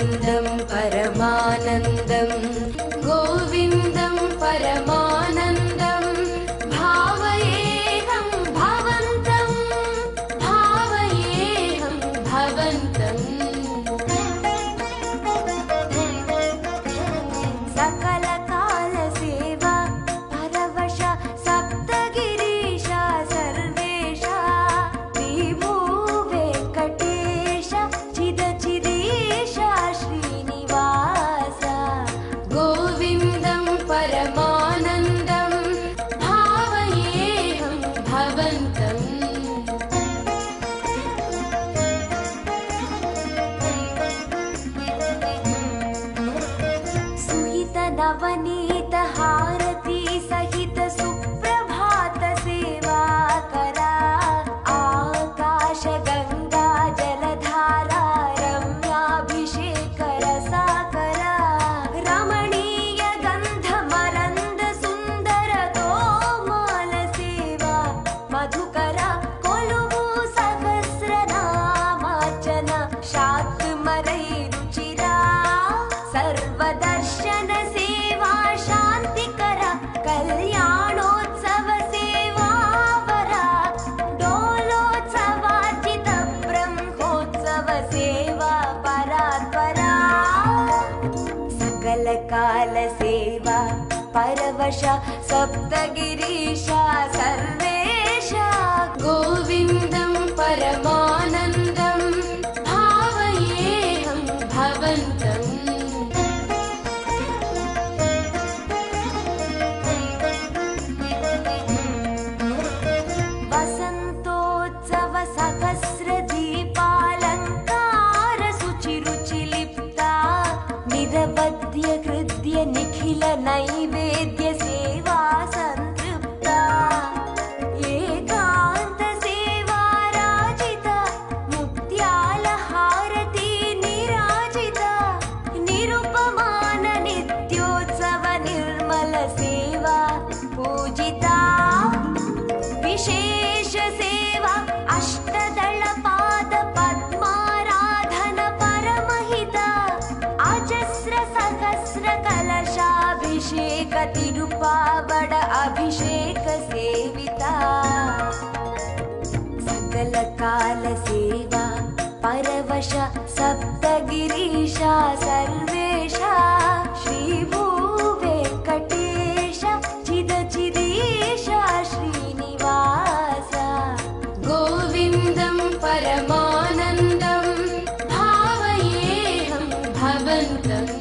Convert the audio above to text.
गोविन्दं परमानन्दं गोविन्दं परमानन्दं भावयेऽहं भवन्तं भावयेऽहं भवन्तम् सकलकालसेवा परवश सप्तगिरीश सर्वेश विभो वेङ्कटेश चिदचिदेश श्रीनिवास गोविन्दं परमानन्दं भावयेऽहं भवन्तम् सुहित नवनीत हारती सहित सुप्रभात सेवा करा आकाश गंगा जलधारा रम्याभिषेक रसाकरा रमणीय गंध मरंद सुंदर तोमाल सेवा मधुकर कोलुवु सहस्रनामार्चन शाक्मरै रुचिरा सर्वदर्शन सेवा शांतिकर कल्याणोत्सव सेवा वरा डोलोत्सवार्चित ब्रह्मोत्सव सेवा परात्परा सकल काल सेवा परवश सप्तगिरीश सर्वेश गोविन्दं परमानन्दं भावयेऽहं भवन्तम् वसन्तोत्सव सहस्र दीपालङ्कार शुचिरुचिलिप्ता निरवध्य हृद्य निखिल नैवेद्य सेवा संतृप्ता एकान्त सेवा राजिता मुक्त्याल हारती निराजिता निरुपमान नित्योत्सव निर्मल सेवा पूजिता विशेष सेवा अष्टदल पाद पद्माराधन परमहिता अजस्र सहस्र कलशाभिषेक तिरुपावड अभिषेक सेविता सकल काल सेवा परवश सप्तगिरीश सर्वेश श्री भू वेङ्कटेश चिदचिदेश श्रीनिवास गोविन्दं परमानन्दं भावयेऽहं भवन्तम्